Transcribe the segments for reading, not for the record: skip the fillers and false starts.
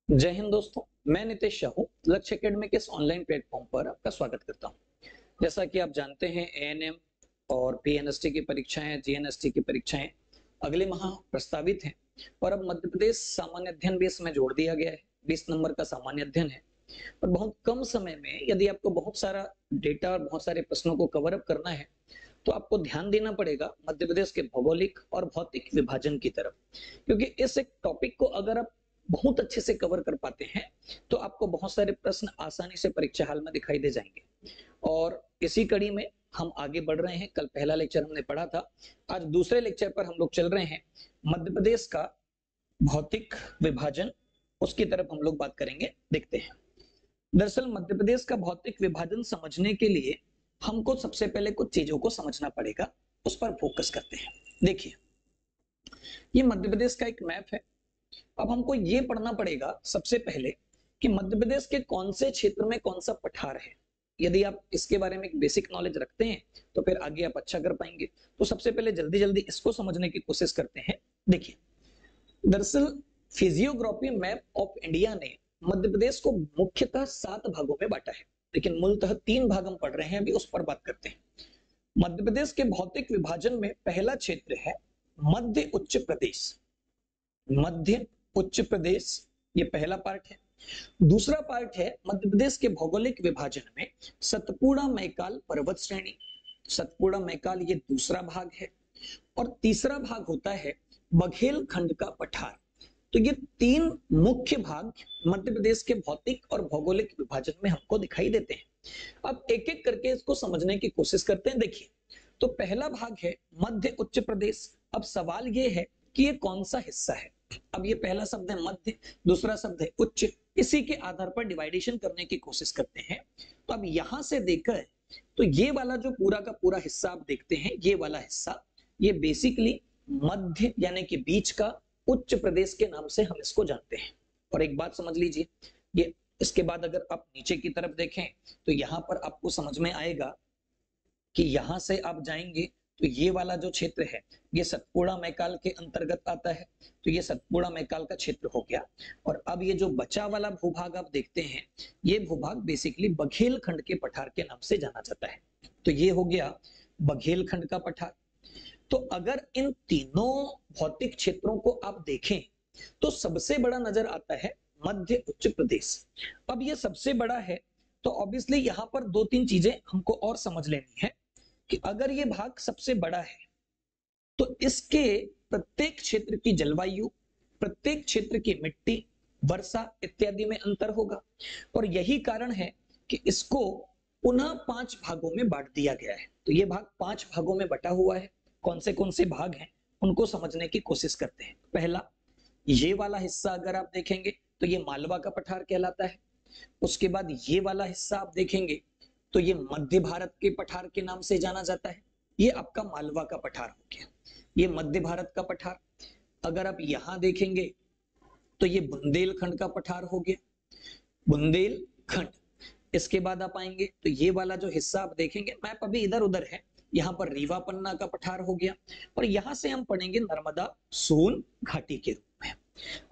जय हिंद दोस्तों, मैं नितेश शाहू लक्ष्य एकेडमी के इस ऑनलाइन प्लेटफॉर्म पर आपका स्वागत करता हूं। जैसा कि आप जानते हैं, एएनएम और पीएनएसटी की परीक्षाएं, जीएनएसटी की परीक्षाएं अगले माह प्रस्तावित हैं और अब मध्य प्रदेश सामान्य अध्ययन भी इसमें जोड़ दिया गया है। 20 नंबर का सामान्य अध्ययन है और बहुत कम समय में यदि आपको बहुत सारा डेटा और बहुत सारे प्रश्नों को कवर अप करना है तो आपको ध्यान देना पड़ेगा मध्य प्रदेश के भौगोलिक और भौतिक विभाजन की तरफ, क्योंकि इस एक टॉपिक को अगर आप बहुत अच्छे से कवर कर पाते हैं तो आपको बहुत सारे प्रश्न आसानी से परीक्षा हाल में दिखाई दे जाएंगे। और इसी कड़ी में हम आगे बढ़ रहे हैं। कल पहला लेक्चर हमने पढ़ा था, आज दूसरे लेक्चर पर हम लोग चल रहे हैं। मध्य प्रदेश का भौतिक विभाजन, उसकी तरफ हम लोग बात करेंगे। देखते हैं, दरअसल मध्य प्रदेश का भौतिक विभाजन समझने के लिए हमको सबसे पहले कुछ चीजों को समझना पड़ेगा, उस पर फोकस करते हैं। देखिए, ये मध्य प्रदेश का एक मैप है। अब हमको ये पढ़ना पड़ेगा सबसे पहले कि मध्य प्रदेश के कौन से क्षेत्र में कौन सा पठार है। यदि आप इसके बारे में एक बेसिक नॉलेज रखते हैं तो फिर आगे आप अच्छा कर पाएंगे। तो सबसे पहले जल्दी जल्दी इसको समझने की कोशिश करते हैं। देखिए, दरअसल फिजियोग्राफी मैप ऑफ इंडिया ने मध्य प्रदेश को मुख्यतः 7 भागों में बांटा है, लेकिन मूलतः 3 भाग हम पढ़ रहे हैं, अभी उस पर बात करते हैं। मध्य प्रदेश के भौतिक विभाजन में पहला क्षेत्र है मध्य उच्च प्रदेश। मध्य उच्च प्रदेश ये पहला पार्ट है। दूसरा पार्ट है मध्य प्रदेश के भौगोलिक विभाजन में सतपुड़ा मैकाल पर्वत श्रेणी। सतपुड़ा मैकाल ये दूसरा भाग है। और तीसरा भाग होता है बघेल खंड का पठार। तो ये 3 मुख्य भाग मध्य प्रदेश के भौतिक और भौगोलिक विभाजन में हमको दिखाई देते हैं। अब एक एक करके इसको समझने की कोशिश करते हैं। देखिए, तो पहला भाग है मध्य उच्च प्रदेश। अब सवाल ये है कि ये कौन सा हिस्सा है। अब ये पहला शब्द है मध्य, दूसरा शब्द है उच्च, इसी के आधार पर डिवाइडेशन करने की कोशिश करते हैं। तो अब यहां से देखकर तो ये वाला जो पूरा का पूरा हिस्सा आप देखते हैं, ये वाला हिस्सा ये बेसिकली मध्य यानी कि बीच का उच्च प्रदेश के नाम से हम इसको जानते हैं। और एक बात समझ लीजिए, ये इसके बाद अगर आप नीचे की तरफ देखें तो यहां पर आपको समझ में आएगा कि यहां से आप जाएंगे तो ये वाला जो क्षेत्र है ये सतपुड़ा मैकाल के अंतर्गत आता है। तो ये सतपुड़ा मैकाल का क्षेत्र हो गया। और अब ये जो बचा वाला भूभाग आप देखते हैं, ये भूभाग बेसिकली बघेल खंड के पठार के नाम से जाना जाता है। तो ये हो गया बघेल खंड का पठार। तो अगर इन तीनों भौतिक क्षेत्रों को आप देखें तो सबसे बड़ा नजर आता है मध्य उच्च प्रदेश। अब ये सबसे बड़ा है तो ऑब्वियसली यहां पर 2-3 चीजें हमको और समझ लेनी है कि अगर ये भाग सबसे बड़ा है तो इसके प्रत्येक क्षेत्र की जलवायु, प्रत्येक क्षेत्र की मिट्टी, वर्षा इत्यादि में अंतर होगा। और यही कारण है कि इसको पुनः 5 भागों में बांट दिया गया है। तो ये भाग 5 भागों में बटा हुआ है। कौन से भाग हैं उनको समझने की कोशिश करते हैं। पहला, ये वाला हिस्सा अगर आप देखेंगे तो ये मालवा का पठार कहलाता है। उसके बाद ये वाला हिस्सा आप देखेंगे तो ये मध्य भारत के पठार के नाम से जाना जाता है। ये आपका मालवा का पठार हो गया, ये मध्य भारत का पठार। अगर आप यहां देखेंगे तो ये बुंदेलखंड का पठार हो गया, बुंदेलखंड। इसके बाद आप आएंगे तो ये वाला जो हिस्सा आप देखेंगे, मैप अभी इधर उधर है, यहाँ पर रीवा पन्ना का पठार हो गया। और यहां से हम पढ़ेंगे नर्मदा सोन घाटी के रूप में।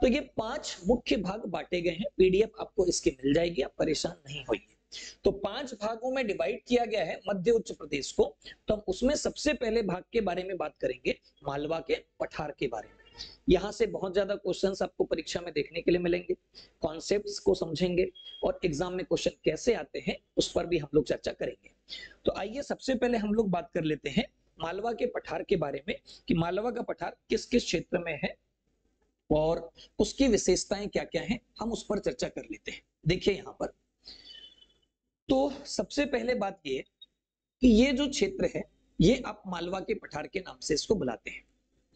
तो ये 5 मुख्य भाग बांटे गए हैं। पीडीएफ आपको इसकी मिल जाएगी, आप परेशान नहीं होइए। तो 5 भागों में डिवाइड किया गया है मध्य उच्च प्रदेश को। तो हम उसमें सबसे पहले भाग के बारे में बात करेंगे, मालवा के पठार के बारे में। यहां से बहुत ज्यादा क्वेश्चंस आपको परीक्षा में देखने के लिए मिलेंगे। कॉन्सेप्ट्स को समझेंगे और एग्जाम में क्वेश्चन कैसे आते हैं उस पर भी हम लोग चर्चा करेंगे। तो आइए सबसे पहले हम लोग बात कर लेते हैं मालवा के पठार के बारे में कि मालवा का पठार किस किस क्षेत्र में है और उसकी विशेषताएं क्या क्या हैं, हम उस पर चर्चा कर लेते हैं। देखिए यहां पर तो सबसे पहले बात ये कि ये जो क्षेत्र है ये आप मालवा के पठार के नाम से इसको बुलाते हैं।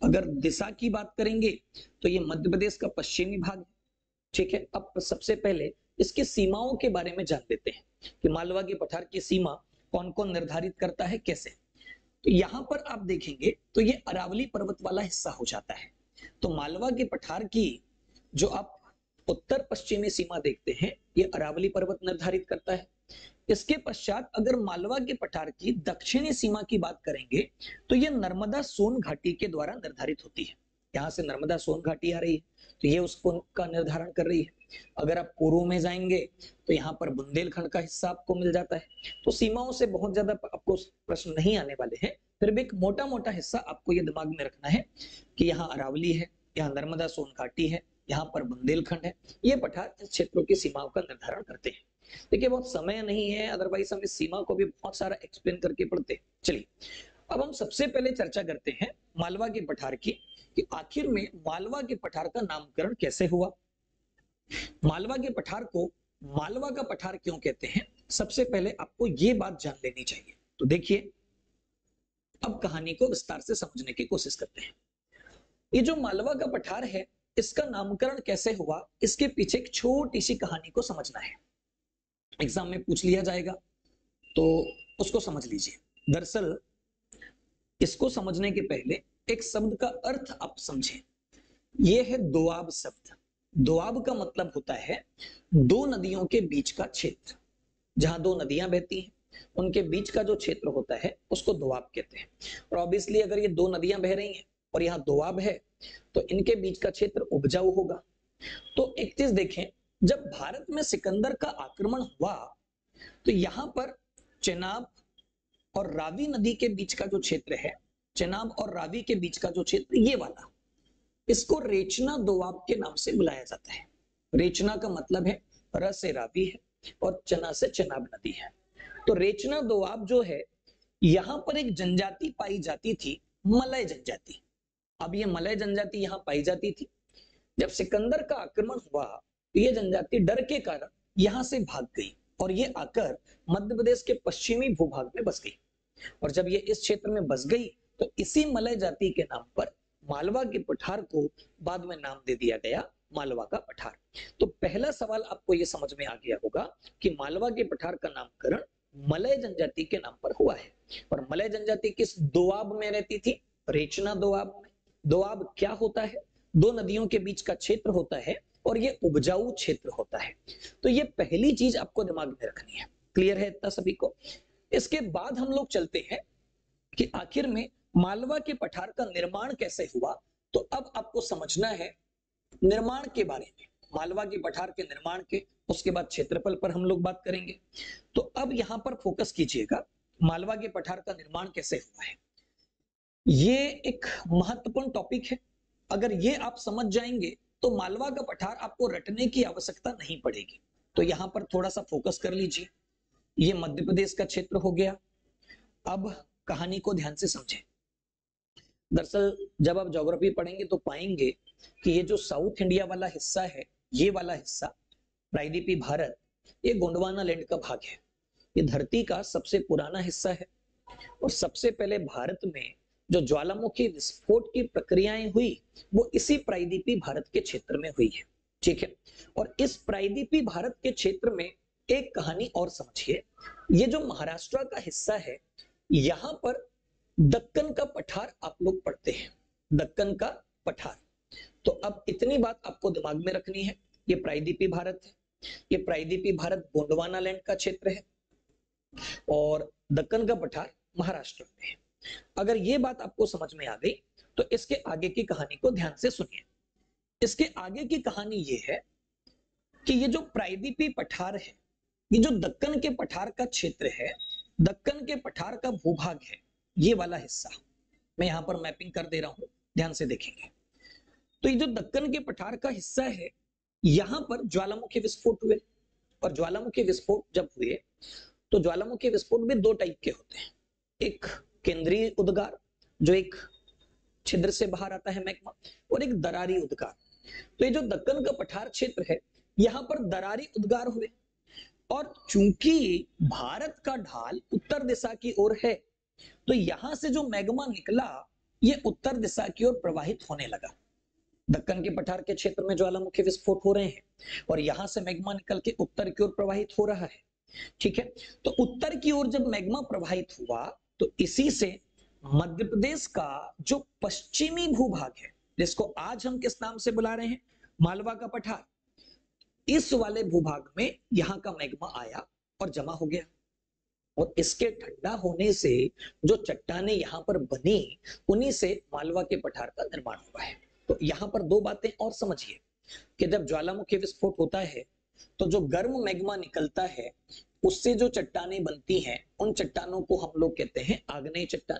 अगर दिशा की बात करेंगे तो ये मध्य प्रदेश का पश्चिमी भाग है। ठीक है, अब सबसे पहले इसकी सीमाओं के बारे में जान लेते हैं कि मालवा के पठार की सीमा कौन कौन निर्धारित करता है, कैसे। तो यहां पर आप देखेंगे तो ये अरावली पर्वत वाला हिस्सा हो जाता है। तो मालवा के पठार की जो आप उत्तर पश्चिमी सीमा देखते हैं ये अरावली पर्वत निर्धारित करता है। इसके पश्चात अगर मालवा के पठार की दक्षिणी सीमा की बात करेंगे तो ये नर्मदा सोन घाटी के द्वारा निर्धारित होती है। यहाँ से नर्मदा सोन घाटी आ रही है, तो ये उसको का निर्धारण कर रही है। अगर आप पूर्व में जाएंगे तो यहाँ पर बुंदेलखंड का हिस्सा आपको मिल जाता है। तो सीमाओं से बहुत ज्यादा आपको प्रश्न नहीं आने वाले हैं, फिर भी एक मोटा मोटा हिस्सा आपको ये दिमाग में रखना है कि यहाँ अरावली है, यहाँ नर्मदा सोन घाटी है, यहाँ पर बुंदेलखंड है। ये पठार इस क्षेत्रों की सीमाओं का निर्धारण करते हैं। देखिए बहुत समय नहीं है, अदरवाइज हम इस सीमा को भी बहुत सारा एक्सप्लेन करके पढ़ते हैं। चलिए अब हम सबसे पहले चर्चा करते हैं मालवा के पठार की, कि आखिर में मालवा के पठार का नामकरण कैसे हुआ। मालवा के पठार को मालवा का पठार क्यों कहते हैं, सबसे पहले आपको ये बात जान लेनी चाहिए। तो देखिए अब कहानी को विस्तार से समझने की कोशिश करते हैं। ये जो मालवा का पठार है, इसका नामकरण कैसे हुआ, इसके पीछे एक छोटी सी कहानी को समझना है। एग्जाम में पूछ लिया जाएगा तो उसको समझ लीजिए। दरअसल इसको समझने के पहले एक शब्द का अर्थ आप समझें। यह है दोआब शब्द। दोआब का मतलब होता है दो नदियों के बीच का क्षेत्र। जहां दो नदियां बहती हैं उनके बीच का जो क्षेत्र होता है उसको दोआब कहते हैं। और ऑब्वियसली अगर ये दो नदियां बह रही हैं और यहाँ दोआब है तो इनके बीच का क्षेत्र उपजाऊ होगा। तो एक चीज देखें, जब भारत में सिकंदर का आक्रमण हुआ तो यहाँ पर चेनाब और रावी नदी के बीच का जो क्षेत्र है, चेनाब और रावी के बीच का जो क्षेत्र ये वाला, इसको रेचना दोआब के नाम से बुलाया जाता है। रेचना का मतलब है र से रावी है और चना से चेनाब नदी है। तो रेचना दोआब जो है, यहां पर एक जनजाति पाई जाती थी, मलय जनजाति। अब ये मलय जनजाति यहां पाई जाती थी। जब सिकंदर का आक्रमण हुआ तो ये जनजाति डर के कारण यहां से भाग गई और ये आकर मध्य प्रदेश के पश्चिमी भूभाग में बस गई। और जब ये इस क्षेत्र में बस गई तो इसी मलय जाति के नाम पर मालवा के पठार को बाद में नाम दे दिया गया मालवा का पठार। तो पहला सवाल आपको ये समझ में आ गया होगा कि मालवा के पठार का नामकरण मलय जनजाति के नाम पर हुआ है। और मलय जनजाति किस दोआब में रहती थी, रेचना दोआब में। दोआब क्या होता है, दो नदियों के बीच का क्षेत्र होता है और ये उपजाऊ क्षेत्र होता है। तो ये पहली चीज आपको दिमाग में रखनी है। क्लियर है इतना सभी को। इसके बाद हम लोग चलते हैं कि आखिर में मालवा के पठार का निर्माण कैसे हुआ। तो अब आपको समझना है निर्माण के बारे में, मालवा के पठार के निर्माण के। उसके बाद क्षेत्रफल पर हम लोग बात करेंगे। तो अब यहां पर फोकस कीजिएगा, मालवा के पठार का निर्माण कैसे हुआ है। ये एक महत्वपूर्ण टॉपिक है। अगर ये आप समझ जाएंगे तो मालवा का पठार आपको रटने की आवश्यकता नहीं पड़ेगी। तो यहां पर थोड़ा सा फोकस कर लीजिए। ये मध्य प्रदेश का क्षेत्र हो गया। अब कहानी को ध्यान से समझें। दरअसल जब आप ज्योग्राफी पढ़ेंगे तो पाएंगे कि ये जो साउथ इंडिया वाला हिस्सा है, ये वाला हिस्सा प्रायद्वीपीय भारत, ये गोंडवाना लैंड का भाग है। ये धरती का सबसे पुराना हिस्सा है और सबसे पहले भारत में जो ज्वालामुखी विस्फोट की प्रक्रियाएं हुई वो इसी प्रायद्वीपीय भारत के क्षेत्र में हुई है। ठीक है। और इस प्रायद्वीपीय भारत के क्षेत्र में एक कहानी और समझिए। ये जो महाराष्ट्र का हिस्सा है, यहां पर दक्कन का पठार आप लोग पढ़ते हैं, दक्कन का पठार। तो अब इतनी बात आपको दिमाग में रखनी है। ये प्रायद्वीपीय भारत है, ये प्रायद्वीपीय भारत गोंडवाना लैंड का क्षेत्र है और दक्कन का पठार महाराष्ट्र में है। अगर ये बात आपको समझ में आ गई तो इसके आगे की कहानी को ध्यान से सुनिए। इसके आगे की कहानी ये है कि ये जो प्रायद्वीपीय पठार है, ये जो दक्कन के पठार का क्षेत्र है, दक्कन के पठार का भूभाग है, ये वाला हिस्सा मैं यहां पर मैपिंग कर दे रहा हूं, ध्यान से देखेंगे। तो ये जो दक्कन के पठार का हिस्सा है, यहां पर ज्वालामुखी विस्फोट हुए। और ज्वालामुखी विस्फोट जब हुए तो ज्वालामुखी विस्फोट भी दो टाइप के होते हैं। एक केंद्रीय उद्गार जो एक छिद्र से बाहर आता है मैग्मा, और एक दरारी उद्गार। तो ये जो दक्कन का पठार क्षेत्र है, यहां पर दरारी उद्गार हुए। और चूंकि भारत का ढाल उत्तर दिशा की ओर है तो यहां से जो मैग्मा निकला ये उत्तर दिशा की ओर प्रवाहित होने लगा। दक्कन के पठार के क्षेत्र में ज्वालामुखी विस्फोट हो रहे हैं और यहां से मैग्मा निकल के उत्तर की ओर प्रवाहित हो रहा है। ठीक है। तो उत्तर की ओर जब मैग्मा प्रवाहित हुआ तो इसी से मध्य प्रदेश का जो पश्चिमी भूभाग है, जिसको आज हम किस नाम से बुला रहे हैं, मालवा का पठार, इस वाले भूभाग में यहां का मैग्मा आया और जमा हो गया। और इसके ठंडा होने से जो चट्टानें यहां पर बनी, उन्हीं से मालवा के पठार का निर्माण हुआ है। तो यहाँ पर दो बातें और समझिए कि जब ज्वालामुखी विस्फोट होता है तो जो गर्म मैग्मा निकलता है उससे जो चट्टानें बनती हैं उन चट्टानों को हम लोग कहते हैं आग्नेय चट्टान।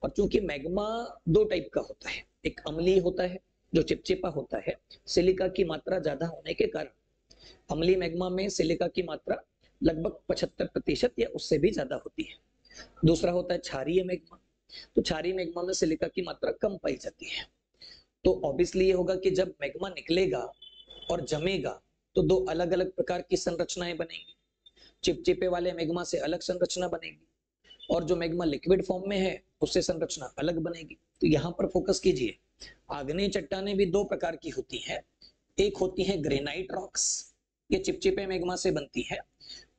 और चूंकि मैग्मा दो टाइप का होता है, एक अम्लीय होता है जो चिपचिपा होता है, सिलिका की मात्रा ज्यादा होने के कारण अम्लीय मैग्मा में सिलिका की मात्रा लगभग 75% या उससे भी ज्यादा होती है। दूसरा होता है क्षारीय मैग्मा, तो क्षारीय मैग्मा में सिलिका की मात्रा कम पाई जाती है। तो ऑब्वियसली ये होगा कि जब मैग्मा निकलेगा और जमेगा तो दो अलग अलग प्रकार की संरचनाएं बनेंगी। चिपचिपे वाले मैग्मा से अलग संरचना बनेगी और जो मैग्मा लिक्विड फॉर्म में है उससे संरचना अलग बनेगी। तो यहाँ पर फोकस कीजिए, आग्नेय चट्टानें भी दो प्रकार की होती हैं। एक होती है ग्रेनाइट रॉक्स, ये चिपचिपे मैग्मा से बनती है,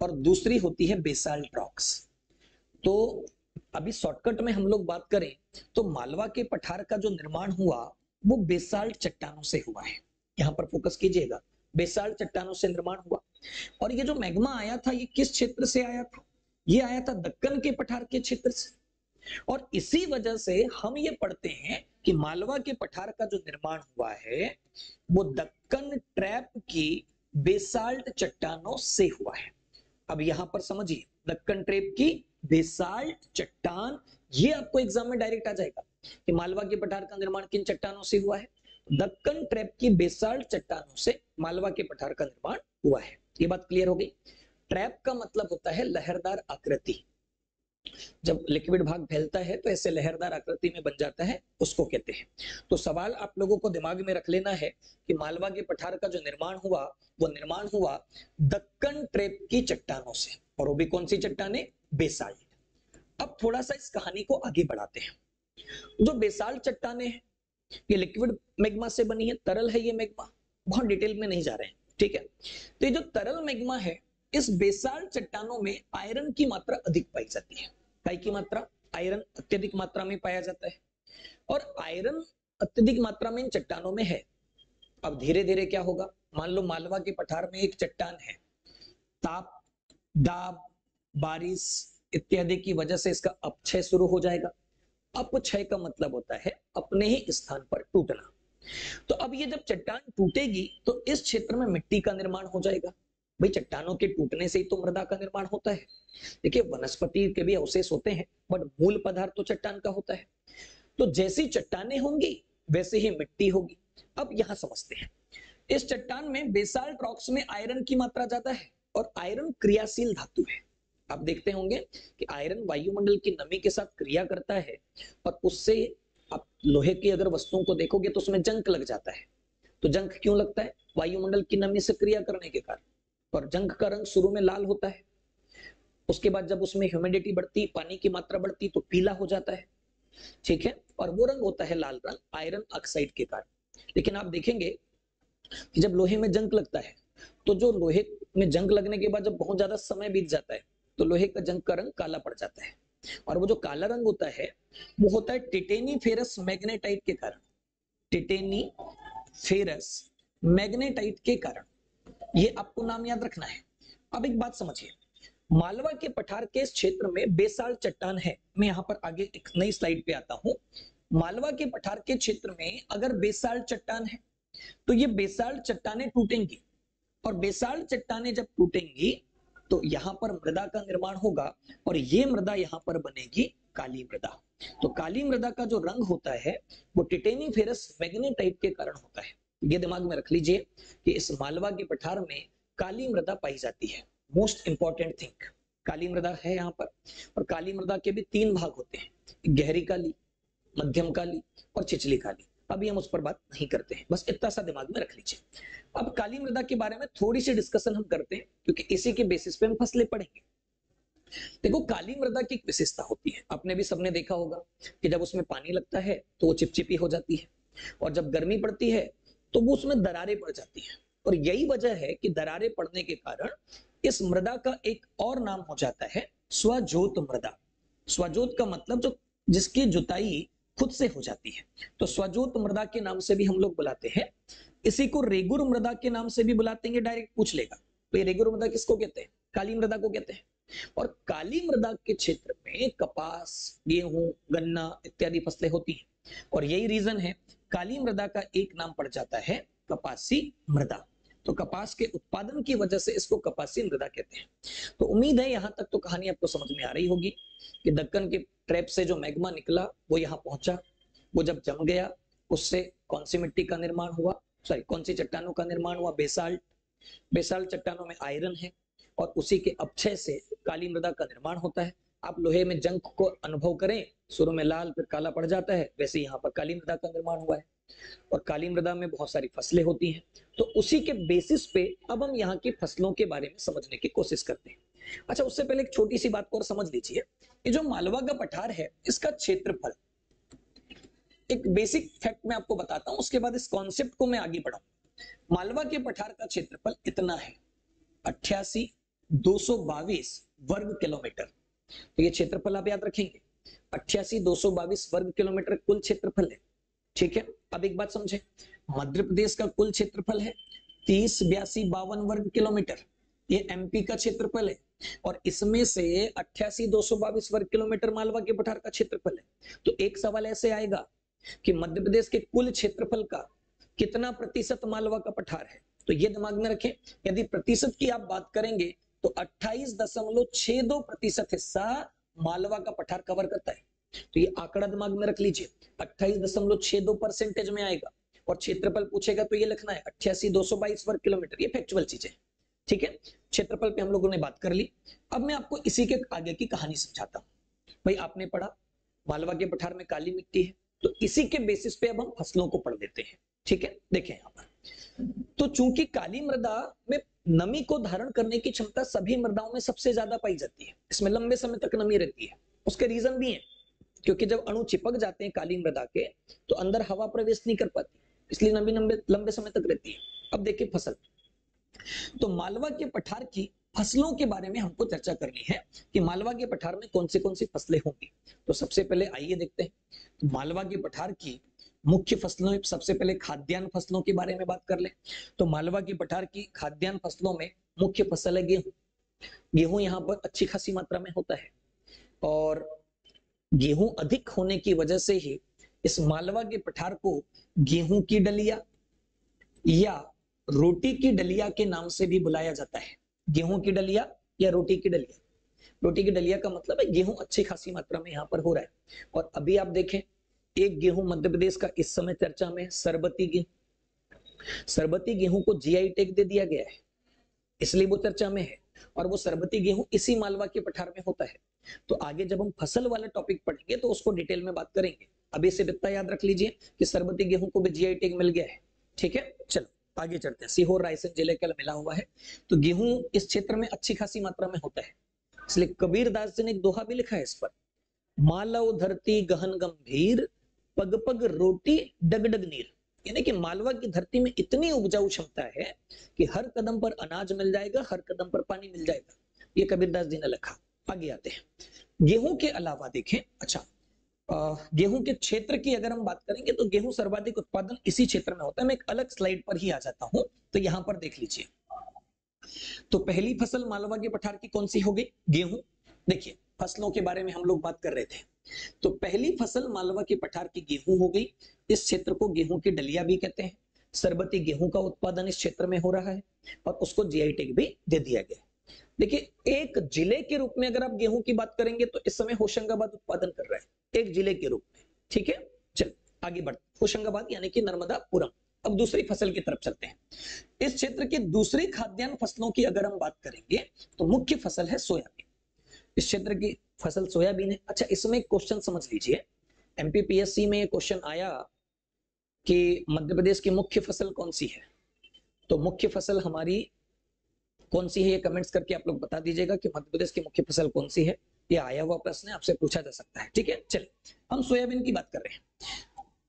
और दूसरी होती है बेसाल्ट रॉक्स। तो अभी शॉर्टकट में हम लोग बात करें तो मालवा के पठार का जो निर्माण हुआ वो बेसाल्ट चट्टानों से हुआ है। यहाँ पर फोकस कीजिएगा, बेसाल्ट चट्टानों से निर्माण हुआ। और ये जो मैग्मा आया था ये किस क्षेत्र से आया था? ये आया था दक्कन के पठार के क्षेत्र से। और इसी वजह से हम ये पढ़ते हैं कि मालवा के पठार का जो निर्माण हुआ है वो दक्कन ट्रैप की बेसाल्ट चट्टानों से हुआ है। अब यहां पर समझिए, दक्कन ट्रैप की बेसाल्ट चट्टान, ये आपको एग्जाम में डायरेक्ट आ जाएगा कि मालवा के पठार का निर्माण किन चट्टानों से हुआ है। दक्कन ट्रैप की बेसाल्ट चट्टानों से मालवा के पठार का निर्माण हुआ है। ये बात क्लियर हो गई। ट्रैप का मतलब होता है लहरदार आकृति। जब लिक्विड भाग फैलता है तो ऐसे लहरदार आकृति में बन जाता है, उसको कहते हैं। तो सवाल आप लोगों को दिमाग में रख लेना है कि मालवा के पठार का जो निर्माण हुआ वो निर्माण हुआ दक्कन ट्रैप की चट्टानों से, और वो भी कौन सी चट्टानें? बेसाल्ट। अब थोड़ा सा इस कहानी को आगे बढ़ाते हैं। जो बेसाल्ट चट्टानें हैं ये लिक्विड मैग्मा से बनी है, तरल है ये मैग्मा, बहुत डिटेल में नहीं जा रहे हैं, ठीक है। तो ये जो तरल मैग्मा है इस बेसाल्ट चट्टानों में आयरन की मात्रा अधिक पाई जाती है। काय की मात्रा? आयरन अत्यधिक मात्रा में पाया जाता है, और आयरन अत्यधिक मात्रा में इन चट्टानों में है। अब धीरे धीरे क्या होगा, मान लो मालवा के पठार में एक चट्टान है, ताप, दाब, बारिश इत्यादि की वजह से इसका अपक्षय शुरू हो जाएगा। अपक्षय का मतलब होता है अपने ही स्थान पर टूटना। तो अब ये जब चट्टान टूटेगी तो इस क्षेत्र में मिट्टी का निर्माण हो जाएगा। भाई चट्टानों के टूटने से ही तो मृदा का निर्माण होता है। देखिए वनस्पति के भी अवशेष होते हैं बट मूल पदार्थ तो चट्टान का होता है। तो जैसी चट्टानें होंगी वैसे ही मिट्टी होगी। अब यहां समझते हैं, इस चट्टान में बेसाल्ट रॉक्स में आयरन की मात्रा ज्यादा है और आयरन क्रियाशील धातु है। आप देखते होंगे कि आयरन वायुमंडल की नमी के साथ क्रिया करता है और उससे आप लोहे की अगर वस्तुओं को देखोगे तो उसमें जंग लग जाता है। तो जंग क्यों लगता है? वायुमंडल की नमी से क्रिया करने के कारण। और जंग का रंग शुरू में लाल होता है, उसके बाद जब उसमें ह्यूमिडिटी बढ़ती, पानी की मात्रा बढ़ती तो पीला हो जाता है, ठीक है। और वो रंग होता है लाल रंग आयरन ऑक्साइड के कारण। लेकिन आप देखेंगे कि जब लोहे में जंग लगता है तो जो लोहे में जंग लगने के बाद जब बहुत ज्यादा समय बीत जाता है तो लोहे का जंग का रंग काला पड़ जाता है। और वो जो काला रंग होता है वो होता है टिटेनी फेरस मैग्नेटाइट के कारण। टिटेनी फेरस मैग्नेटाइट के कारण, ये आपको नाम याद रखना है। अब एक बात समझिए, मालवा के पठार के इस क्षेत्र में बेसाल्ट चट्टान है। मैं यहां पर आगे एक नई स्लाइड पे आता हूं। मालवा के पठार के क्षेत्र में अगर बेसाल्ट चट्टान है तो ये बेसाल्ट चट्टानें टूटेंगी, और बेसाल्ट चट्टानें जब टूटेंगी तो यहां पर मृदा का निर्माण होगा, और ये मृदा यहां पर बनेगी काली मृदा। तो काली मृदा का जो रंग होता है वो टिटेनी फेरस मैग्नेटाइट के कारण होता है। ये दिमाग में रख लीजिए कि इस मालवा के पठार में काली मृदा पाई जाती है। मोस्ट इंपॉर्टेंट थिंग, काली मृदा है यहाँ पर। और काली मृदा के भी तीन भाग होते हैं, गहरी काली, मध्यम काली और छिछली काली। अभी हम उस पर बात नहीं करते हैं, बस इतना सा दिमाग में रख लीजिए। अब काली मृदा के बारे में थोड़ी सी डिस्कशन हम करते हैं क्योंकि इसी के बेसिस पे हम फसलें पढ़ेंगे। देखो काली मृदा की एक विशेषता होती है, आपने भी सबने देखा होगा कि जब उसमें पानी लगता है तो वो चिपचिपी हो जाती है, और जब गर्मी पड़ती है तो वो उसमें दरारें पड़ जाती हैं। और यही वजह है कि दरारें पड़ने के कारण इस मृदा का एक और नाम हो जाता है स्वजोत मृदा। स्वजोत का मतलब जो जिसकी जुताई खुद से हो जाती है, तो स्वजोत मृदा के नाम से भी हम लोग बुलाते हैं। इसी को रेगुर मृदा के नाम से भी बुलाते हैं, डायरेक्ट पूछ लेगा तो ये रेगुर मृदा किसको कहते हैं? काली मृदा को कहते हैं। और काली मृदा के क्षेत्र में कपास, गेहूं, गन्ना इत्यादि फसलें होती हैं। और यही रीजन है काली मृदा का एक नाम पड़ जाता है कपासी मृदा। तो कपास के उत्पादन की वजह से इसको कपासी मृदा कहते हैं। तो उम्मीद है यहां तक तो कहानी आपको समझ में आ रही होगी कि दक्कन के ट्रैप से जो मैग्मा निकला वो यहाँ पहुंचा, वो जब जम गया उससे कौन सी मिट्टी का निर्माण हुआ, सॉरी कौन सी चट्टानों का निर्माण हुआ, बेसाल्ट। बेसाल्ट चट्टानों में आयरन है और उसी के अपक्षय से काली मृदा का निर्माण होता है। आप लोहे में जंग को अनुभव करें, शुरू में लाल फिर काला पड़ जाता है, वैसे यहाँ पर काली मृदा का निर्माण हुआ है। और काली मृदा में बहुत सारी फसलें होती हैं, तो उसी के बेसिस पे अब हम यहाँ की फसलों के बारे में समझने की कोशिश करते हैं। अच्छा, उससे पहले एक छोटी सी बात को और समझ लीजिए, ये जो मालवा का पठार है इसका क्षेत्रफल, एक बेसिक फैक्ट मैं आपको बताता हूं, उसके बाद इस कॉन्सेप्ट को मैं आगे बढ़ाऊं। मालवा के पठार का क्षेत्रफल इतना है 88,222 वर्ग किलोमीटर। तो ये क्षेत्रफल आप याद रखेंगे, 88,222 वर्ग किलोमीटर कुल क्षेत्रफल है। ठीक है, अब एक बात समझे, मध्य प्रदेश का कुल क्षेत्रफल है 30,82,52 वर्ग किलोमीटर, ये एमपी का क्षेत्रफल है और इसमें से 88,222 वर्ग किलोमीटर मालवा के पठार का क्षेत्रफल है। तो एक सवाल ऐसे आएगा कि मध्य प्रदेश के कुल क्षेत्रफल का कितना प्रतिशत मालवा का पठार है, तो ये दिमाग में रखें। यदि प्रतिशत की आप बात करेंगे तो 28.62% हिस्सा मालवा का पठार कवर करता है। तो ये आंकड़ा दिमाग में रख लीजिए, 28.62% में आएगा। और क्षेत्रफल पूछेगा तो ये लिखना है 88,222 वर्ग किलोमीटर, ये फैक्चुअल चीज है। ठीक है, क्षेत्रफल पे हम लोगों ने बात कर ली। अब मैं आपको इसी के आगे की कहानी समझाता हूं। भाई आपने पढ़ा मालवा के पठार में काली मिट्टी है, तो इसी के बेसिस पे अब हम फसलों को पढ़ देते हैं। ठीक है, देखें यहाँ पर, तो चूंकि काली मृदा में नमी को धारण करने की क्षमता सभी मृदाओं में सबसे ज्यादा पाई जाती है, इसमें लंबे समय तक नमी रहती है। उसके रीजन भी है, क्योंकि जब अणु चिपक जाते हैं काली मृदा के तो अंदर हवा प्रवेश नहीं कर पाती, इसलिए नमी लंबे समय तक रहती है। अब देखिए फसल, तो मालवा के पठार की फसलों के बारे में हमको चर्चा करनी है कि मालवा के पठार में कौन सी फसलें होंगी। तो सबसे पहले आइए देखते हैं, तो मालवा के पठार की मुख्य फसलों, सबसे पहले खाद्यान्न फसलों के बारे में बात कर ले। तो मालवा के पठार की खाद्यान्न फसलों में मुख्य फसल है गेहूं। गेहूं यहाँ पर अच्छी खासी मात्रा में होता है और गेहूं अधिक होने की वजह से ही इस मालवा के पठार को गेहूं की डलिया या रोटी की डलिया के नाम से भी बुलाया जाता है। गेहूं की डलिया या रोटी की डलिया, रोटी की डलिया का मतलब है गेहूं अच्छी खासी मात्रा में यहाँ पर हो रहा है। और अभी आप देखें, एक गेहूं मध्य प्रदेश का इस समय चर्चा में, सरबती गेहूं। सरबती गेहूं को जीआई टैग दे दिया गया है, इसलिए वो चर्चा में है। और वो सरबती गेहूं इसी मालवा के पठार में होता है। तो आगे जब हम फसल वाला टॉपिक पढ़ेंगे तो उसको डिटेल में बात करेंगे। अभी से इतना याद रख लीजिए कि सरबती गेहूं को भी जीआई टैग मिल गया है। ठीक है, चलो आगे चलते हैं। सीहोर रायसेन जिले का मिला हुआ है, तो गेहूं इस क्षेत्र में अच्छी खासी मात्रा में होता है, इसलिए कबीरदास जी ने एक दोहा भी लिखा है इस पर, मालव धरती गहन गंभीर, पग पग रोटी डग डग नीर। यानी कि मालवा की धरती में इतनी उपजाऊ क्षमता है कि हर कदम पर अनाज मिल जाएगा, हर कदम पर पानी मिल जाएगा, ये कबीरदास जी ने लिखा। आगे आते हैं, गेहूं के अलावा देखें, अच्छा गेहूं के क्षेत्र की अगर हम बात करेंगे तो गेहूं सर्वाधिक उत्पादन इसी क्षेत्र में होता है। मैं एक अलग स्लाइड पर ही आ जाता हूं, तो यहां पर देख लीजिए। तो पहली फसल मालवा के पठार की कौन सी हो गई, गेहूं। देखिए फसलों के बारे में हम लोग बात कर रहे थे, तो पहली फसल मालवा के पठार की गेहूं हो गई। इस क्षेत्र को गेहूं की डलिया भी कहते हैं। सरबती गेहूं का उत्पादन इस क्षेत्र में हो रहा है और उसको जीआई टैग भी दे दिया गया। देखिए एक जिले के रूप में अगर आप गेहूं की बात करेंगे तो इस समय होशंगाबाद उत्पादन कर रहा है, एक जिले के रूप में। ठीक है, चल आगे बढ़, होशंगाबाद यानी कि नर्मदापुरम। अब दूसरी फसल की तरफ चलते हैं। इस क्षेत्र की दूसरी खाद्यान्न फसलों की अगर हम बात करेंगे तो मुख्य फसल है सोयाबीन। इस क्षेत्र की फसल सोयाबीन है। अच्छा, इसमें क्वेश्चन समझ लीजिए, एमपीपीएससी में क्वेश्चन आया कि मध्य प्रदेश की मुख्य फसल कौन सी है, तो मुख्य फसल हमारी कौन सी है, ये कमेंट्स करके आप लोग बता दीजिएगा कि मध्य प्रदेश की मुख्य फसल कौन सी है। ये आया हुआ प्रश्न है, आपसे पूछा जा सकता है। ठीक है, चलिए हम सोयाबीन की बात कर रहे हैं।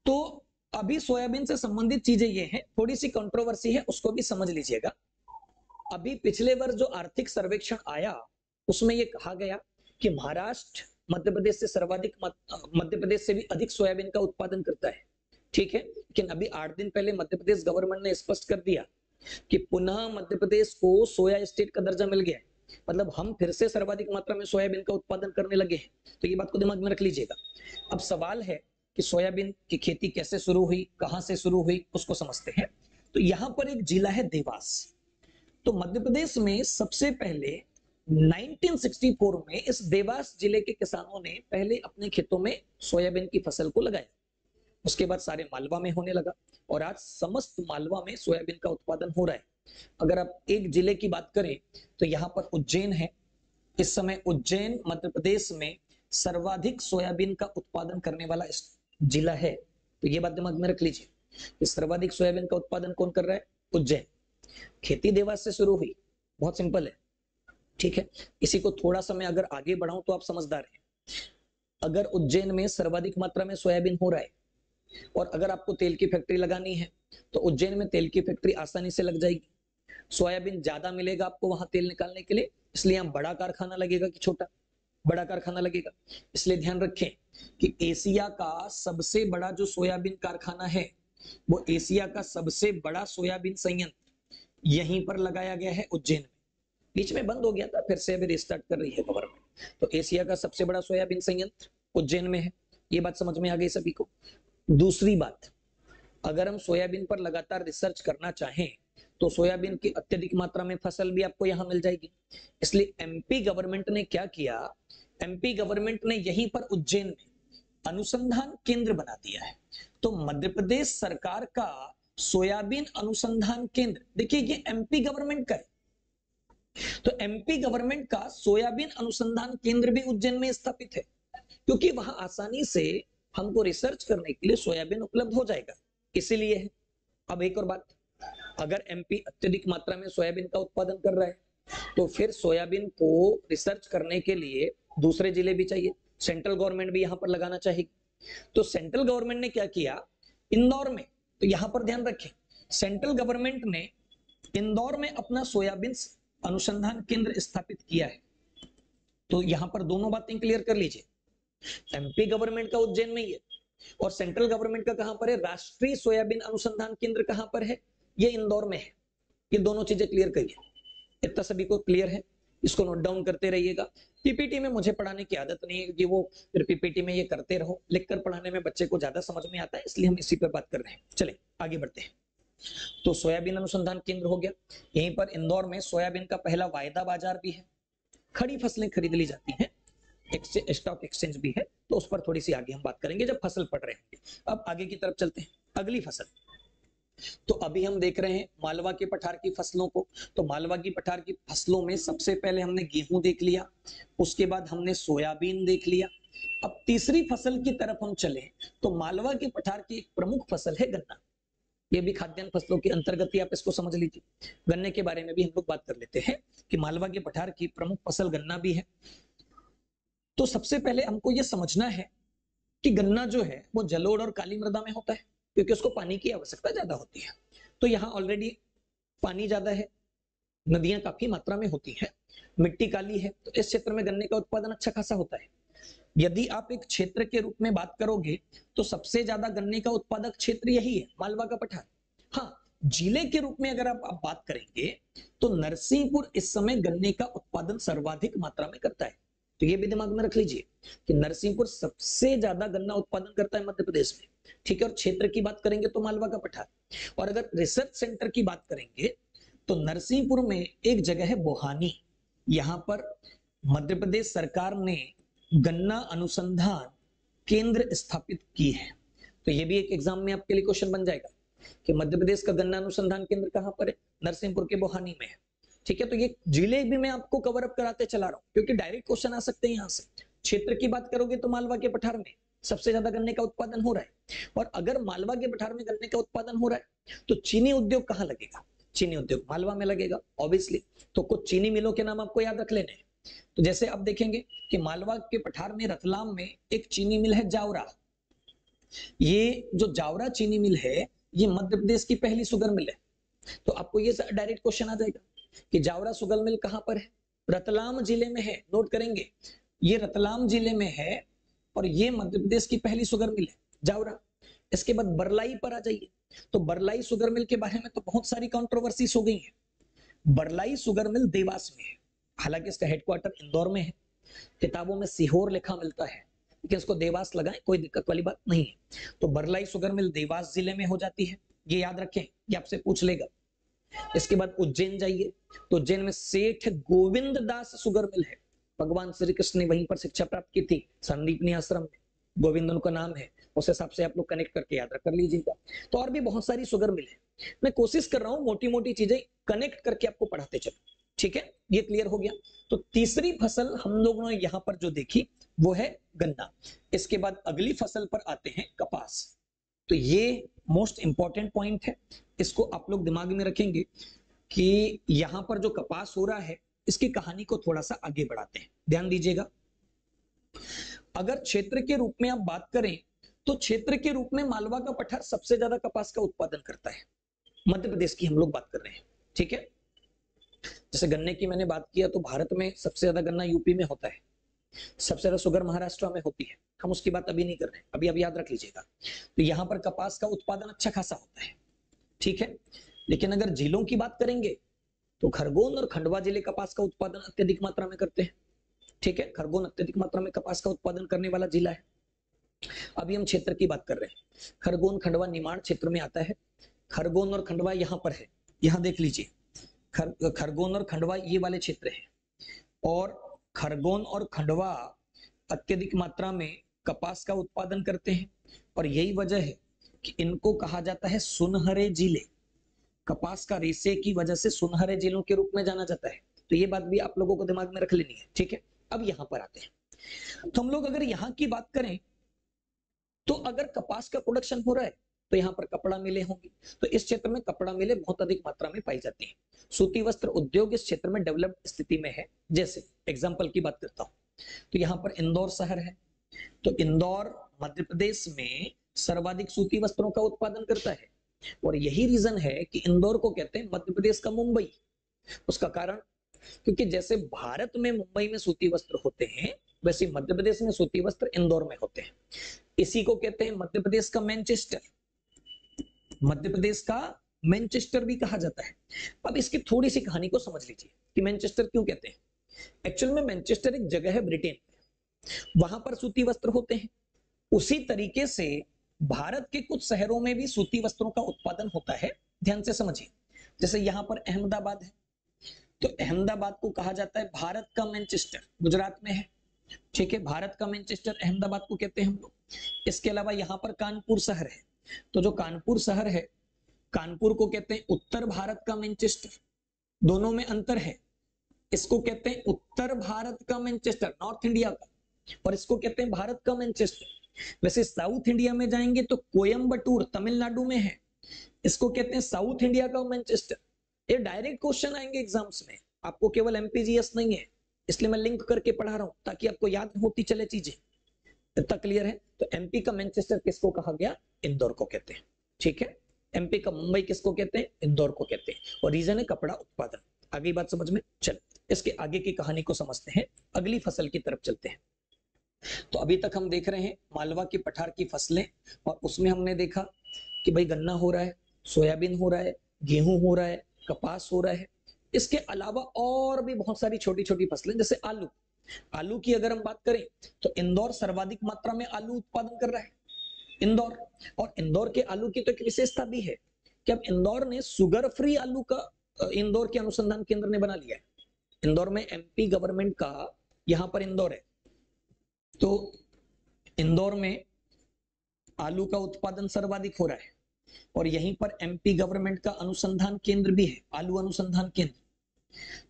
तो अभी सोयाबीन से संबंधित चीजें ये हैं, थोड़ी सी कंट्रोवर्सी है, उसको भी समझ लीजिएगा। अभी पिछले वर्ष जो आर्थिक सर्वेक्षण आया उसमें ये कहा गया कि महाराष्ट्र मध्य प्रदेश से सर्वाधिक, मध्य प्रदेश से भी अधिक सोयाबीन का उत्पादन करता है। ठीक है, लेकिन अभी 8 दिन पहले मध्य प्रदेश गवर्नमेंट ने स्पष्ट कर दिया कि पुनः मध्य प्रदेश को सोया स्टेट का दर्जा मिल गया है, मतलब हम फिर से सर्वाधिक मात्रा में सोयाबीन का उत्पादन करने लगे हैं। तो ये बात को दिमाग में रख लीजिएगा। अब सवाल है कि सोयाबीन की खेती कैसे शुरू हुई, कहां से शुरू हुई, उसको समझते हैं। तो यहां पर एक जिला है देवास। तो मध्य प्रदेश में सबसे पहले 1964 में इस देवास जिले के किसानों ने पहले अपने खेतों में सोयाबीन की फसल को लगाया। उसके बाद सारे मालवा में होने लगा और आज समस्त मालवा में सोयाबीन का उत्पादन हो रहा है। अगर आप एक जिले की बात करें तो यहाँ पर उज्जैन है। इस समय उज्जैन मध्य प्रदेश में सर्वाधिक सोयाबीन का उत्पादन करने वाला जिला है। तो ये बात दिमाग में रख लीजिए कि सर्वाधिक सोयाबीन का उत्पादन कौन कर रहा है? उज्जैन। खेती देवास से शुरू हुई, बहुत सिंपल है, ठीक है। इसी को थोड़ा सा मैं अगर आगे बढ़ाऊं तो आप समझदार हैं। अगर उज्जैन में सर्वाधिक मात्रा में सोयाबीन हो रहा है और अगर आपको तेल की फैक्ट्री लगानी है तो उज्जैन में तेल की फैक्ट्री आसानी से लग जाएगी। सोयाबीन ज्यादा मिलेगा आपको वहां तेल निकालने के लिए, इसलिए यहाँ बड़ा कारखाना लगेगा कि छोटा? बड़ा कारखाना लगेगा। इसलिए ध्यान रखें कि एशिया का सबसे बड़ा जो सोयाबीन कारखाना है वो एशिया का सबसे बड़ा सोयाबीन संयंत्र यहीं पर लगाया गया है, उज्जैन में। बीच में बंद हो गया था, फिर से अभी रिस्टार्ट कर रही है गवर्नमेंट। तो एशिया का सबसे बड़ा सोयाबीन संयंत्र उज्जैन में है। ये बात समझ में आ गई सभी को। दूसरी बात, अगर हम सोयाबीन पर लगातार रिसर्च करना चाहें तो सोयाबीन की अत्यधिक मात्रा में फसल भी आपको यहां मिल जाएगी। इसलिए एमपी गवर्नमेंट ने क्या किया, एमपी गवर्नमेंट ने यहीं पर उज्जैन में अनुसंधान केंद्र बना दिया है। तो मध्य प्रदेश सरकार का सोयाबीन अनुसंधान केंद्र, देखिए ये एमपी गवर्नमेंट का है, तो एमपी गवर्नमेंट का सोयाबीन अनुसंधान केंद्र भी उज्जैन में स्थापित है, क्योंकि वहां आसानी से हमको रिसर्च करने के लिए सोयाबीन उपलब्ध हो जाएगा, इसीलिए है। अब एक और बात, अगर एमपी अत्यधिक मात्रा में सोयाबीन का उत्पादन कर रहा है तो फिर सोयाबीन को रिसर्च करने के लिए दूसरे जिले भी चाहिए, सेंट्रल गवर्नमेंट भी यहां पर लगाना चाहिए। तो सेंट्रल गवर्नमेंट ने क्या किया, इंदौर में, तो यहां पर ध्यान रखें, सेंट्रल गवर्नमेंट ने इंदौर में अपना सोयाबीन अनुसंधान केंद्र स्थापित किया है। तो यहां पर दोनों बातें क्लियर कर लीजिए, एमपी गवर्नमेंट का उज्जैन में ही है और सेंट्रल गवर्नमेंट का कहां पर है, राष्ट्रीय सोयाबीन अनुसंधान केंद्र कहां पर है, ये इंदौर में है। ये दोनों चीजें क्लियर करिए, इतना सभी को क्लियर है, इसको नोट डाउन करते रहिएगा। पीपीटी में मुझे पढ़ाने की आदत नहीं है कि वो फिर पीपीटी में ये करते रहो, लिखकर पढ़ाने में बच्चे को ज्यादा समझ में आता है, इसलिए हम इसी पर बात कर रहे हैं। चले आगे बढ़ते हैं। तो सोयाबीन अनुसंधान केंद्र हो गया, यहीं पर इंदौर में सोयाबीन का पहला वायदा बाजार भी है, खड़ी फसलें खरीद ली जाती हैं, स्टॉक एक्सचेंज भी है, तो उस पर थोड़ी सी आगे हम बात करेंगे जब फसल पढ़ रहे होंगे। अब आगे की तरफ चलते हैं, अगली फसल। तो अभी हम देख रहे हैं मालवा के पठार की फसलों को। तो मालवा की पठार की फसलों में सबसे पहले हमने गेहूं देख लिया, उसके बाद हमने सोयाबीन देख लिया। अब तीसरी फसल की तरफ हम चले तो मालवा के पठार की एक प्रमुख फसल है गन्ना। ये भी खाद्यान्न फसलों के अंतर्गत ही आप इसको समझ लीजिए। गन्ने के बारे में भी हम लोग बात कर लेते हैं कि मालवा के पठार की प्रमुख फसल गन्ना भी है। तो सबसे पहले हमको यह समझना है कि गन्ना जो है वो जलोढ़ और काली मृदा में होता है, क्योंकि उसको पानी की आवश्यकता ज्यादा होती है। तो यहाँ ऑलरेडी पानी ज्यादा है, नदियां काफी मात्रा में होती है, मिट्टी काली है, तो इस क्षेत्र में गन्ने का उत्पादन अच्छा खासा होता है। यदि आप एक क्षेत्र के रूप में बात करोगे तो सबसे ज्यादा गन्ने का उत्पादक क्षेत्र यही है, मालवा का पठार। हाँ, जिले के रूप में अगर आप बात करेंगे तो नरसिंहपुर इस समय गन्ने का उत्पादन सर्वाधिक मात्रा में करता है। तो ये भी दिमाग में रख लीजिए कि नरसिंहपुर सबसे ज्यादा गन्ना उत्पादन करता है मध्य प्रदेश में, ठीक है। और क्षेत्र की बात करेंगे तो मालवा का पठार। और अगर रिसर्च सेंटर की बात करेंगे तो नरसिंहपुर में एक जगह है बोहानी, यहां पर मध्य प्रदेश सरकार ने गन्ना अनुसंधान केंद्र स्थापित की है। तो ये भी एक एग्जाम में आपके लिए क्वेश्चन बन जाएगा कि मध्य प्रदेश का गन्ना अनुसंधान केंद्र कहां पर है, नरसिंहपुर के बोहानी में है, ठीक है। तो ये जिले भी मैं आपको कवर अप कराते चला रहा हूं, क्योंकि डायरेक्ट क्वेश्चन आ सकते हैं यहां से। क्षेत्र की बात करोगे तो मालवा के पठार में सबसे ज्यादा गन्ने का उत्पादन हो रहा है। और अगर मालवा के पठार में गन्ने का उत्पादन हो रहा है तो चीनी उद्योग कहां लगेगा, चीनी उद्योग मालवा में लगेगा ऑब्वियसली। तो कुछ चीनी मिलों के नाम आपको याद रख लेने हैं। तो जैसे आप देखेंगे कि मालवा के पठार में रतलाम में एक चीनी मिल है जावरा। ये जो जावरा चीनी मिल है ये मध्य प्रदेश की पहली शुगर मिल है। तो आपको ये डायरेक्ट क्वेश्चन आ जाएगा कि जावरा शुगर मिल कहां पर है, रतलाम जिले में है। नोट करेंगे ये रतलाम जिले में है और ये मध्य प्रदेश की पहली शुगर मिल है जावरा। इसके बाद बरलाई पर आ जाइए, तो बरलाई शुगर मिल के बारे में तो बहुत सारी कंट्रोवर्सीज हो गई है। बरलाई शुगर मिल देवास में है, हालांकि इसका हेडक्वार्टर इंदौर में है। किताबों में सीहोर लिखा मिलता है, लेकिन इसको देवास लगाएं, कोई दिक्कत वाली बात नहीं है। तो बरलाई शुगर मिल देवास जिले में हो जाती है, ये याद रखें, ये आपसे पूछ लेगा। इसके बाद उज्जैन जाइए तो उज्जैन में सेठ गोविंद दास शुगर मिल है, भगवान श्री कृष्ण ने वहीं पर शिक्षा प्राप्त की थी, संदीपनी आश्रम में, गोविंद उनका नाम है, उस हिसाब से आप लोग कनेक्ट करके याद कर लीजिएगा। तो और भी बहुत सारी शुगर मिल है, मैं कोशिश कर रहा हूं मोटी मोटी चीजें कनेक्ट करके आपको पढ़ाते चलो, ठीक है, ये क्लियर हो गया। तो तीसरी फसल हम लोगों ने यहां पर जो देखी वो है गन्ना। इसके बाद अगली फसल पर आते हैं कपास। तो ये मोस्ट इंपॉर्टेंट पॉइंट है, इसको आप लोग दिमाग में रखेंगे कि यहां पर जो कपास हो रहा है इसकी कहानी को थोड़ा सा आगे बढ़ाते हैं, ध्यान दीजिएगा। अगर क्षेत्र के रूप में आप बात करें तो क्षेत्र के रूप में मालवा का पठार सबसे ज्यादा कपास का उत्पादन करता है, मध्य प्रदेश की हम लोग बात कर रहे हैं, ठीक है। जैसे गन्ने की मैंने बात किया तो भारत में सबसे ज्यादा गन्ना यूपी में होता है, सबसे ज्यादा शुगर महाराष्ट्र में होती है, हम उसकी बात अभी नहीं कर रहे हैं, अभी आप याद रख लीजिएगा। तो यहां पर कपास का उत्पादन अच्छा खासा होता है, ठीक है। लेकिन अगर जिलों की बात करेंगे तो खरगोन और खंडवा जिले कपास का उत्पादन अत्यधिक मात्रा में करते हैं, ठीक है। खरगोन अत्यधिक मात्रा में कपास का उत्पादन करने वाला जिला है। अभी हम क्षेत्र की बात कर रहे हैं, खरगोन खंडवा निमाड़ क्षेत्र में आता है। खरगोन और खंडवा यहां पर है, यहां देख लीजिए, खरगोन और खंडवा ये वाले क्षेत्र है, और खरगोन और खंडवा अत्यधिक मात्रा में कपास का उत्पादन करते हैं, और यही वजह है कि इनको कहा जाता है सुनहरे जिले, कपास का रेशे की वजह से सुनहरे जिलों के रूप में जाना जाता है। तो ये बात भी आप लोगों को दिमाग में रख लेनी है, ठीक है। अब यहां पर आते हैं, तो हम लोग अगर यहां की बात करें तो अगर कपास का प्रोडक्शन हो रहा है तो यहाँ पर कपड़ा मिले होंगे, तो इस क्षेत्र में कपड़ा मिले बहुत अधिक मात्रा में पाई जाती है। सूती वस्त्र उद्योग इस क्षेत्र में डेवलप्ड स्थिति में है। जैसे एग्जांपल की बात करता हूं तो यहाँ पर इंदौर शहर है, तो इंदौर मध्य प्रदेश में सर्वाधिक सूती वस्त्रों का उत्पादन करता है, और यही रीजन है कि इंदौर को कहते हैं मध्य प्रदेश का मुंबई। उसका कारण, क्योंकि जैसे भारत में मुंबई में सूती वस्त्र होते हैं वैसे मध्य प्रदेश में सूती वस्त्र इंदौर में होते हैं। इसी को कहते हैं मध्य प्रदेश का मैनचेस्टर, मध्य प्रदेश का मैनचेस्टर भी कहा जाता है। अब इसकी थोड़ी सी कहानी को समझ लीजिए कि मैनचेस्टर क्यों कहते हैं। एक्चुअल में मैनचेस्टर एक जगह है ब्रिटेन, वहां पर सूती वस्त्र होते हैं। उसी तरीके से भारत के कुछ शहरों में भी सूती वस्त्रों का उत्पादन होता है, ध्यान से समझिए। जैसे यहां पर अहमदाबाद है, तो अहमदाबाद को कहा जाता है भारत का मैनचेस्टर, गुजरात में है, ठीक है। भारत का मैनचेस्टर अहमदाबाद को कहते हैं हम लोग। इसके अलावा यहाँ पर कानपुर शहर है, तो जो कानपुर शहर है, कानपुर को कहते हैं उत्तर भारत का मैनचेस्टर, दोनों में अंतर है। इसको कहते हैं उत्तर भारत का मैनचेस्टर, नॉर्थ इंडिया का, और इसको कहते हैं भारत का मैनचेस्टर। वैसे साउथ इंडिया में जाएंगे तो कोयम्बटूर तमिलनाडु में है, इसको कहते हैं साउथ इंडिया का मैनचेस्टर। ये डायरेक्ट क्वेश्चन आएंगे एग्जाम्स में, आपको केवल एमपीजीएस नहीं है, इसलिए मैं लिंक करके पढ़ा रहा हूं ताकि आपको याद होती चले चीजें। इतना क्लियर है? तो एमपी का मैनचेस्टर किसको कहा गया? इंदौर को कहते हैं, ठीक है। एमपी का मुंबई किसको कहते हैं? इंदौर को कहते हैं, और रीजन है कपड़ा उत्पादन। आगे बात समझ में चल, इसके आगे की कहानी को समझते हैं, अगली फसल की तरफ चलते हैं। तो अभी तक हम देख रहे हैं मालवा के पठार की फसलें, और उसमें हमने देखा कि भाई गन्ना हो रहा है, सोयाबीन हो रहा है, गेहूं हो रहा है, कपास हो रहा है। इसके अलावा और भी बहुत सारी छोटी छोटी फसलें, जैसे आलू। आलू की अगर हम बात करें तो इंदौर सर्वाधिक मात्रा में आलू उत्पादन कर रहा है, इंदौर। और इंदौर के आलू की तो एक विशेषता भी है कि अब इंदौर ने शुगर फ्री आलू का इंदौर के अनुसंधान केंद्र ने बना लिया है। इंदौर में एमपी गवर्नमेंट का, यहां पर इंदौर है, तो इंदौर में आलू का उत्पादन सर्वाधिक हो रहा है, और यहीं पर एमपी गवर्नमेंट का अनुसंधान केंद्र भी है, आलू अनुसंधान केंद्र।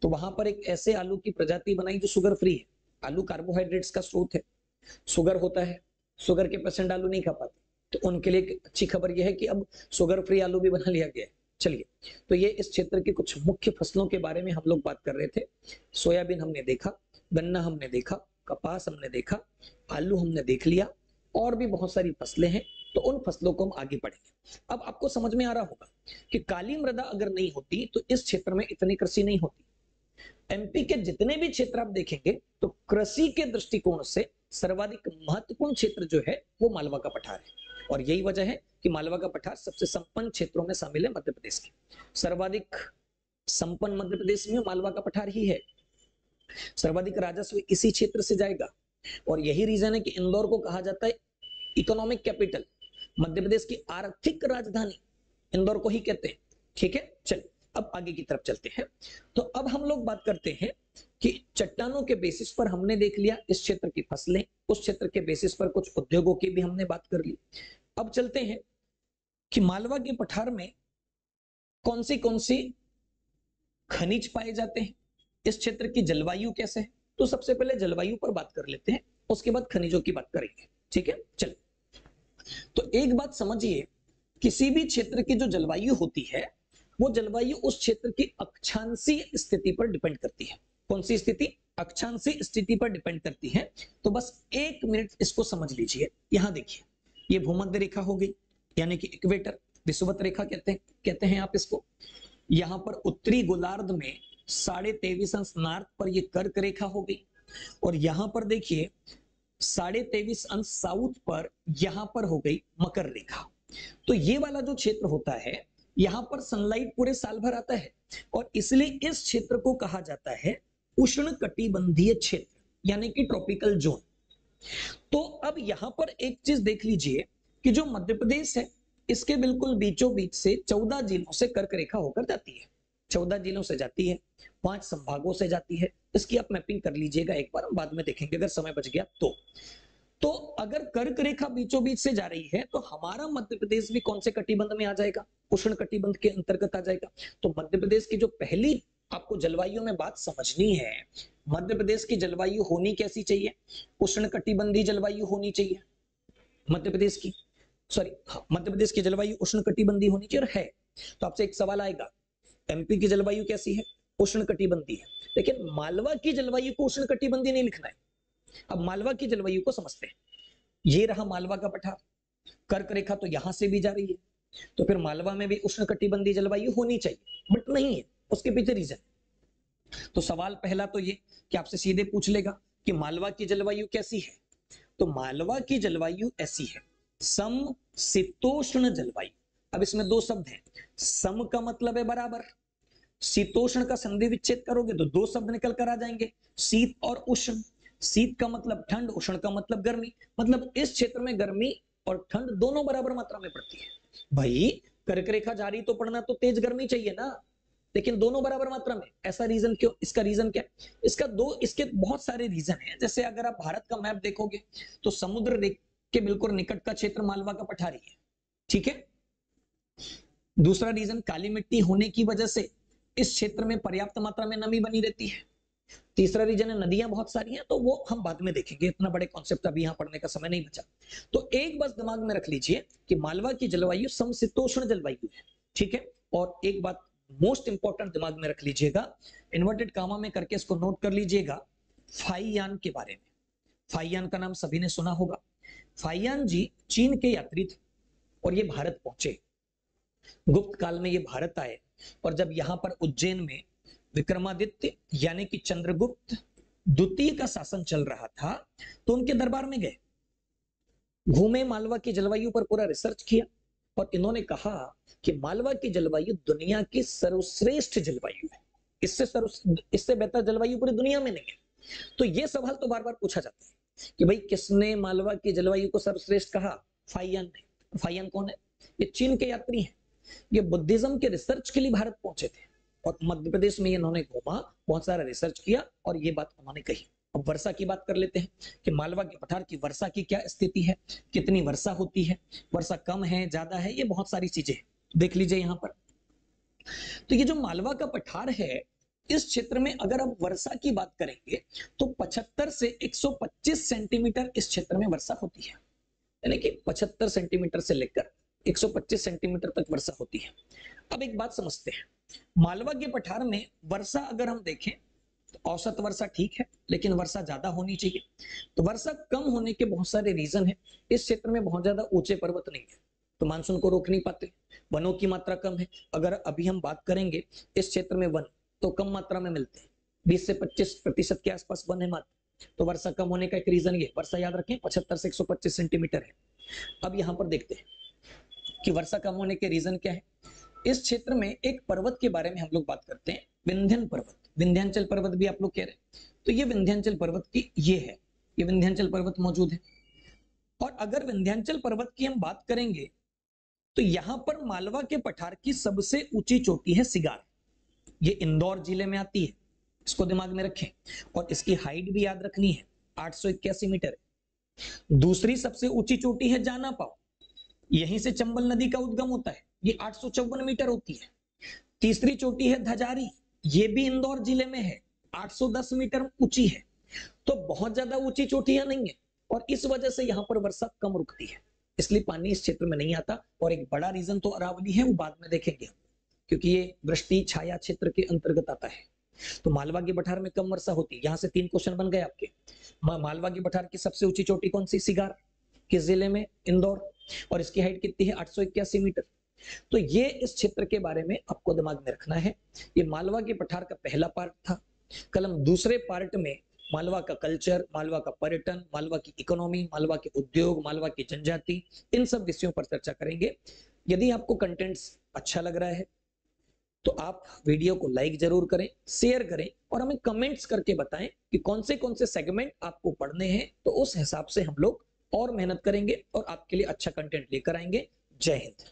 तो वहां पर एक ऐसे आलू की प्रजाति बनाई जो शुगर फ्री है। आलू कार्बोहाइड्रेट्स का स्रोत है, शुगर होता है, शुगर के पेशेंट आलू नहीं खा पाते, तो उनके लिए एक अच्छी खबर यह है कि अब शुगर फ्री आलू भी बना लिया गया है। चलिए, तो ये इस क्षेत्र की कुछ मुख्य फसलों के बारे में हम लोग बात कर रहे थे। सोयाबीन हमने देखा, गन्ना हमने देखा, कपास हमने देखा, आलू हमने देख लिया, और भी बहुत सारी फसलें हैं, तो उन फसलों को हम आगे पढ़ेंगे। अब आपको समझ में आ रहा होगा कि काली मृदा अगर नहीं होती तो इस क्षेत्र में इतनी कृषि नहीं होती। एमपी के जितने भी क्षेत्र आप देखेंगे तो कृषि के दृष्टिकोण से सर्वाधिक महत्वपूर्ण क्षेत्र जो है वो मालवा का पठार है, और यही वजह है कि मालवा का पठार सबसे संपन्न क्षेत्रों में शामिल है मध्य प्रदेश के। सर्वाधिक संपन्न मध्य प्रदेश में मालवा का पठार ही है, सर्वाधिक राजस्व इसी क्षेत्र से जाएगा। और यही रीजन है कि इंदौर को कहा जाता है इकोनॉमिक कैपिटल, मध्य प्रदेश की आर्थिक राजधानी इंदौर को ही कहते हैं। ठीक है, चलिए अब आगे की तरफ चलते हैं। तो अब हम लोग बात करते हैं कि चट्टानों के बेसिस पर हमने देख लिया इस क्षेत्र की फसलें, उस क्षेत्र के बेसिस पर कुछ उद्योगों की भी हमने बात कर ली। अब चलते हैं कि मालवा के पठार में कौन सी खनिज पाए जाते हैं, इस क्षेत्र की जलवायु कैसे है। तो सबसे पहले जलवायु पर बात कर लेते हैं, उसके बाद खनिजों की बात करेंगे। ठीक है, चलिए। तो एक बात समझिए, किसी भी क्षेत्र की जो जलवायु होती है वो जलवायु उस क्षेत्र की अक्षांशीय स्थिति पर डिपेंड करती है। कौन सी स्थिति? अक्षांशीय स्थिति पर डिपेंड करती है। तो बस एक मिनट इसको समझ लीजिए। यहां देखिए, ये भूमध्य रेखा हो गई, यानी कि इक्वेटर, विषुवत रेखा कहते हैं आप इसको। यहां पर उत्तरी गोलार्ध में 23.5 नॉर्थ पर ये कर्क रेखा हो गई, और यहां पर देखिए 23.5 साउथ पर यहां पर हो गई मकर रेखा। तो ये वाला जो क्षेत्र होता है, यहां पर सनलाइट पूरे साल भर आता है, और इसलिए इस क्षेत्र को कहा जाता है उष्ण कटिबंधीय क्षेत्र, यानी कि ट्रॉपिकल जोन। तो अब यहां पर एक चीज देख लीजिए कि जो मध्य प्रदेश है, इसके बिल्कुल बीचों बीच से 14 जिलों से कर्क रेखा होकर जाती है। 14 जिलों से जाती है, 5 संभागों से जाती है। इसकी आप मैपिंग कर लीजिएगा, एक बार हम बाद में देखेंगे अगर समय बच गया तो अगर कर्क रेखा बीचों बीच से जा रही है तो हमारा मध्य प्रदेश भी कौन से कटिबंध में आ जाएगा? उष्ण कटिबंध के अंतर्गत आ जाएगा। तो मध्य प्रदेश की जो पहली आपको जलवायु में बात समझनी है, मध्य प्रदेश की जलवायु होनी कैसी चाहिए? उष्ण कटिबंधीय जलवायु होनी चाहिए मध्य प्रदेश की। मध्य प्रदेश की जलवायु उष्ण कटिबंधीय होनी चाहिए, और है। तो आपसे एक सवाल आएगा, एमपी की जलवायु कैसी है? उष्ण कटिबंधीय है। लेकिन मालवा की जलवायु को उष्ण कटिबंधीय नहीं लिखना है। अब मालवा की जलवायु को समझते हैं। ये रहा मालवा का पठार, कर्क रेखा तो यहां से भी जा रही है, तो फिर मालवा में भी उष्ण कटिबंधीय जलवायु होनी चाहिए, बट नहीं है। उसके पीछे रीजन। तो सवाल पहला तो ये कि आपसे सीधे पूछ लेगा कि मालवा की जलवायु कैसी है। तो मालवा की जलवायु ऐसी है, समशीतोष्ण जलवायु। अब इसमें दो शब्द हैं, सम का मतलब है बराबर, शीतोष्ण का संधि विच्छेद करोगे तो दो शब्द निकल कर आ जाएंगे, शीत और उष्ण। शीत का मतलब ठंड, उष्ण का मतलब गर्मी। मतलब इस क्षेत्र में गर्मी और ठंड दोनों बराबर मात्रा में पड़ती है। भाई कर्क रेखा जा रही तो पड़ना तो तेज गर्मी चाहिए ना, लेकिन दोनों बराबर मात्रा में। ऐसा रीजन क्यों? इसका रीजन क्या है? इसके बहुत सारे रीजन हैं। जैसे अगर आप भारत का मैप देखोगे तो समुद्र के बिल्कुल निकट का क्षेत्र मालवा का पठारी है। ठीक है। दूसरा रीजन, काली मिट्टी होने की वजह से इस क्षेत्र में पर्याप्त मात्रा में नमी बनी रहती है। तीसरा रीजन है, नदियां बहुत सारी हैं, तो वो हम बाद में देखेंगे, इतना बड़े कॉन्सेप्ट अभी यहां पढ़ने का समय नहीं बचा। तो एक बस दिमाग में रख लीजिए कि मालवा की जलवायु समशीतोष्ण जलवायु है। ठीक है। और एक बात मोस्ट इंपॉर्टेंट दिमाग में रख लीजिएगा, इन्वर्टेड कामा में करके इसको नोट कर लीजिएगा, फाइयान के बारे में। फाइयान का नाम सभी ने सुना होगा। फाइयान जी चीन के यात्री थे और ये भारत पहुंचे। गुप्त काल में ये भारत आए, और जब यहां पर उज्जैन में विक्रमादित्य यानी कि चंद्रगुप्त द्वितीय का शासन चल रहा था, तो उनके दरबार में गए, घूमे, मालवा की जलवायु पर पूरा रिसर्च किया, और इन्होंने कहा कि मालवा की जलवायु दुनिया की सर्वश्रेष्ठ जलवायु है। इससे बेहतर जलवायु पूरी दुनिया में नहीं है। तो ये सवाल तो बार बार पूछा जाता है कि भाई किसने मालवा की जलवायु को सर्वश्रेष्ठ कहा? फाइयान ने। फाइयान कौन है? ये चीन के यात्री हैं। ये बुद्धिज्म के रिसर्च के लिए भारत पहुंचे थे, और मध्य प्रदेश में इन्होंने घूमा, बहुत सारा रिसर्च किया, और ये बात उन्होंने कही। अब वर्षा की बात कर लेते हैं कि मालवा के पठार की वर्षा की क्या स्थिति है, कितनी वर्षा होती है, वर्षा कम है, ज्यादा है, ये बहुत सारी चीजें देख लीजिए यहां पर। तो ये जो मालवा का पठार है, इस क्षेत्र में अगर आप वर्षा की बात करेंगे तो 75 से 125 सेंटीमीटर इस क्षेत्र में वर्षा होती है, यानी कि 75 सेंटीमीटर से लेकर 125 सेंटीमीटर तक वर्षा होती है। अब एक बात समझते हैं, मालवा के पठार में वर्षा अगर हम देखें तो औसत वर्षा ठीक है, लेकिन वर्षा ज्यादा होनी चाहिए। तो वर्षा कम होने के बहुत सारे रीजन है। इस क्षेत्र में बहुत ज्यादा ऊंचे पर्वत नहीं है, तो मानसून को रोक नहीं पाते। वनों की मात्रा कम है। अगर अभी हम बात करेंगे इस क्षेत्र में वन तो कम मात्रा में मिलते हैं, 20 से 25% के आसपास वन है मात्रा। तो वर्षा कम होने का एक रीजन ये, वर्षा याद रखें 75 से 125 सेंटीमीटर है। अब यहां पर देखते हैं कि वर्षा कम होने के रीजन क्या है। इस क्षेत्र में एक पर्वत के बारे में हम लोग बात करते हैं, विंध्यन पर्वत। विंध्यांचल पर्वत भी आप लोग कह रहे हैं, तो ये विंध्यांचल पर्वत की ये है ये विंध्याचल पर्वत मौजूद है। और अगर विंध्याचल पर्वत की हम बात करेंगे तो यहां पर मालवा के पठार की सबसे ऊंची चोटी है सिगार। ये इंदौर जिले में आती है, इसको दिमाग में रखें। और इसकी हाइट भी याद रखनी है, 881 मीटर। दूसरी सबसे ऊंची चोटी है जाना पाव, यहीं से चंबल नदी का उद्गम होता है, ये 854 मीटर होती है। तीसरी चोटी है धजारी, ये भी इंदौर जिले में है, 810 मीटर ऊंची है। तो बहुत ज्यादा ऊंची चोटियां नहीं है और इस वजह से यहां पर वर्षा कम रुकती है, इसलिए पानी इस क्षेत्र में नहीं आता। और एक बड़ा रीजन तो अरावली है, वो बाद में देखेंगे, क्योंकि ये वृष्टि छाया क्षेत्र के अंतर्गत आता है। तो मालवा की पठार में कम वर्षा होती है। यहां से 3 क्वेश्चन बन गए आपके। मालवा की पठार की सबसे ऊंची चोटी कौन सी? सिगार। किस जिले में? इंदौर। और इसकी हाइट कितनी है? 881 मीटर। तो ये इस क्षेत्र के बारे में आपको दिमाग में रखना है। ये मालवा की पठार का पहला पार्ट था। कल हम दूसरे पार्ट में मालवा का कल्चर, मालवा का पर्यटन, मालवा की इकोनॉमी, मालवा के उद्योग, मालवा की जनजाति, इन सब विषयों पर चर्चा करेंगे। यदि आपको कंटेंट्स अच्छा लग रहा है तो आप वीडियो को लाइक जरूर करें, शेयर करें और हमें कमेंट्स करके बताएं कि कौन से सेगमेंट आपको पढ़ने हैं। तो उस हिसाब से हम लोग और मेहनत करेंगे और आपके लिए अच्छा कंटेंट लेकर आएंगे। जय हिंद।